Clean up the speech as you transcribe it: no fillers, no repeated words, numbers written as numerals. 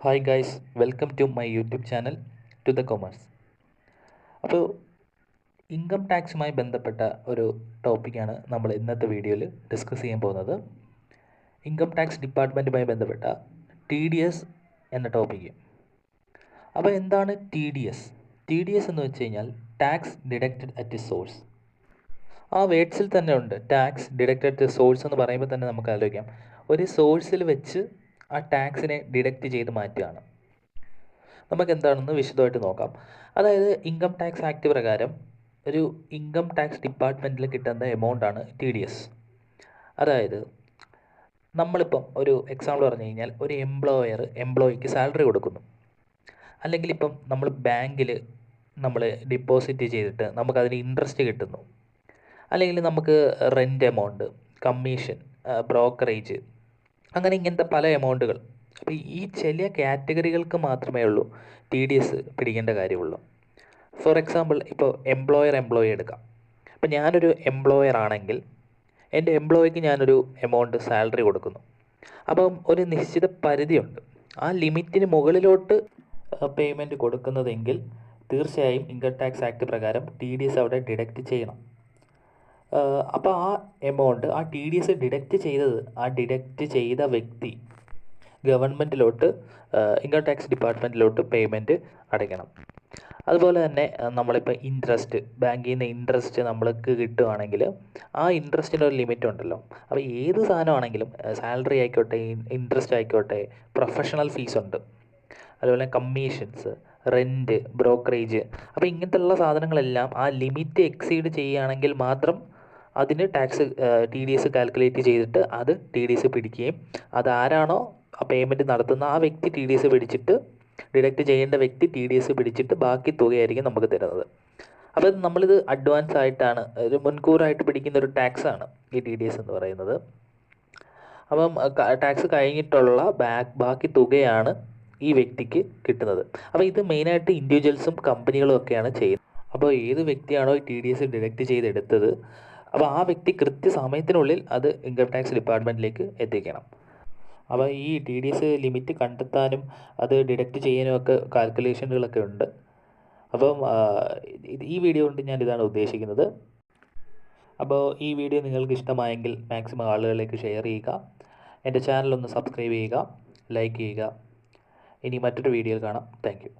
Hi guys, welcome to my YouTube channel to the commerce. അപ്പോൾ income ടാക്സുമായി ബന്ധപ്പെട്ട ഒരു ടോപ്പിക്കാണ് നമ്മൾ ഇന്നത്തെ വീഡിയോയിൽ ഡിസ്കസ് ചെയ്യാൻ പോകുന്നത്. ഇൻകം ടാക്സ് ഡിപ്പാർട്ട്മെൻറ്റുമായി ബന്ധപ്പെട്ട TDS എന്ന ടോപ്പിക്ക്. അപ്പോൾ എന്താണ് TDS? TDS എന്ന് വെച്ച് കഴിഞ്ഞാൽ ടാക്സ് ഡിഡക്റ്റഡ് അറ്റ് സോഴ്സ്. ആ വേർഡ്സിൽ തന്നെ ഉണ്ട് ടാക്സ് ഡിഡക്റ്റഡ് അറ്റ് സോഴ്സ് എന്ന് പറയുമ്പോൾ തന്നെ നമുക്ക് ആലോചിക്കാം, ഒരു സോഴ്സിൽ വെച്ച് ആ ടാക്സിനെ ഡിഡക്റ്റ് ചെയ്ത് മാറ്റുകയാണ്. നമുക്ക് എന്താണെന്ന് വിശദമായിട്ട് നോക്കാം. അതായത് ഇൻകം ടാക്സ് ആക്ട് പ്രകാരം ഒരു ഇൻകം ടാക്സ് ഡിപ്പാർട്ട്മെൻറ്റിൽ കിട്ടുന്ന എമൗണ്ടാണ് TDS. അതായത് നമ്മളിപ്പം ഒരു എക്സാമ്പിൾ പറഞ്ഞു കഴിഞ്ഞാൽ, ഒരു എംപ്ലോയിക്ക് സാലറി കൊടുക്കുന്നു, അല്ലെങ്കിൽ ഇപ്പം നമ്മൾ ബാങ്കിൽ നമ്മൾ ഡിപ്പോസിറ്റ് ചെയ്തിട്ട് നമുക്കതിന് ഇൻട്രസ്റ്റ് കിട്ടുന്നു, അല്ലെങ്കിൽ നമുക്ക് റെൻ്റ് എമൗണ്ട്, കമ്മീഷൻ, ബ്രോക്കറേജ്, അങ്ങനെ ഇങ്ങനത്തെ പല എമൗണ്ടുകൾ. അപ്പോൾ ഈ ചില കാറ്റഗറികൾക്ക് മാത്രമേ ഉള്ളൂ TDS പിടിക്കേണ്ട കാര്യമുള്ളൂ. ഫോർ എക്സാമ്പിൾ, ഇപ്പോൾ എംപ്ലോയി എടുക്കാം. അപ്പോൾ ഞാനൊരു എംപ്ലോയർ ആണെങ്കിൽ എൻ്റെ എംപ്ലോയിക്ക് ഞാനൊരു എമൗണ്ട് സാലറി കൊടുക്കുന്നു. അപ്പം ഒരു നിശ്ചിത പരിധിയുണ്ട്, ആ ലിമിറ്റിന് മുകളിലോട്ട് പേയ്മെൻറ്റ് കൊടുക്കുന്നതെങ്കിൽ തീർച്ചയായും ഇൻകം ടാക്സ് ആക്ട് പ്രകാരം TDS അവിടെ ഡിഡക്റ്റ് ചെയ്യണം. അപ്പോൾ ആ എമൗണ്ട്, ആ TDS ഡിഡക്റ്റ് ചെയ്ത വ്യക്തി ഗവൺമെൻറ്റിലോട്ട്, ഇൻകം ടാക്സ് ഡിപ്പാർട്ട്മെൻറ്റിലോട്ട് പേയ്മെൻറ്റ് അടയ്ക്കണം. അതുപോലെ തന്നെ നമ്മളിപ്പോൾ ഇൻട്രസ്റ്റ്, ബാങ്കിൽ നിന്ന് ഇൻട്രസ്റ്റ് നമ്മൾക്ക് കിട്ടുകയാണെങ്കിൽ ആ ഇൻട്രസ്റ്റിന് ഒരു ലിമിറ്റ് ഉണ്ടല്ലോ. അപ്പോൾ ഏത് സാധനമാണെങ്കിലും, സാലറി ആയിക്കോട്ടെ, ഇൻട്രസ്റ്റ് ആയിക്കോട്ടെ, പ്രൊഫഷണൽ ഫീസ് ഉണ്ട്, അതുപോലെ കമ്മീഷൻസ്, റെൻറ്റ്, ബ്രോക്കറേജ്. അപ്പോൾ ഇങ്ങനത്തെയുള്ള സാധനങ്ങളെല്ലാം ആ ലിമിറ്റ് എക്സീഡ് ചെയ്യുകയാണെങ്കിൽ മാത്രം അതിന് TDS കാൽക്കുലേറ്റ് ചെയ്തിട്ട് അത് TDS പിടിക്കുകയും അതാരാണോ ആ പേയ്മെൻറ്റ് നടത്തുന്ന ആ വ്യക്തി TDS പിടിച്ചിട്ട്, ഡിഡക്റ്റ് ചെയ്യേണ്ട വ്യക്തി TDS പിടിച്ചിട്ട് ബാക്കി തുകയായിരിക്കും നമുക്ക് തരുന്നത്. അപ്പോൾ നമ്മളിത് അഡ്വാൻസ് ആയിട്ടാണ്, ഒരു മുൻകൂറായിട്ട് പിടിക്കുന്ന ഒരു ടാക്സാണ് ഈ TDS എന്ന് പറയുന്നത്. അപ്പം ടാക്സ് കഴിഞ്ഞിട്ടുള്ള ബാക്കി തുകയാണ് ഈ വ്യക്തിക്ക് കിട്ടുന്നത്. അപ്പോൾ ഇത് മെയിനായിട്ട് ഇൻഡിവിജ്വൽസും കമ്പനികളും ഒക്കെയാണ് ചെയ്യുന്നത്. അപ്പോൾ ഏത് വ്യക്തിയാണോ ഈ TDS ഡിഡക്റ്റ് ചെയ്തെടുത്തത്, അപ്പോൾ ആ വ്യക്തി കൃത്യസമയത്തിനുള്ളിൽ അത് ഇൻകം ടാക്സ് ഡിപ്പാർട്ട്മെൻറ്റിലേക്ക് എത്തിക്കണം. അപ്പോൾ ഈ TDS ലിമിറ്റ് കണ്ടെത്താനും അത് ഡിഡക്റ്റ് ചെയ്യാനും ഒക്കെ കാൽക്കുലേഷനുകളൊക്കെ ഉണ്ട്. അപ്പം ഈ വീഡിയോ കൊണ്ട് ഞാൻ ഇതാണ് ഉദ്ദേശിക്കുന്നത്. അപ്പോൾ ഈ വീഡിയോ നിങ്ങൾക്ക് ഇഷ്ടമായെങ്കിൽ മാക്സിമം ആളുകളിലേക്ക് ഷെയർ ചെയ്യുക. എൻ്റെ ചാനലൊന്ന് സബ്സ്ക്രൈബ് ചെയ്യുക, ലൈക്ക് ചെയ്യുക. ഇനി മറ്റൊരു വീഡിയോയിൽ കാണാം. Thank you.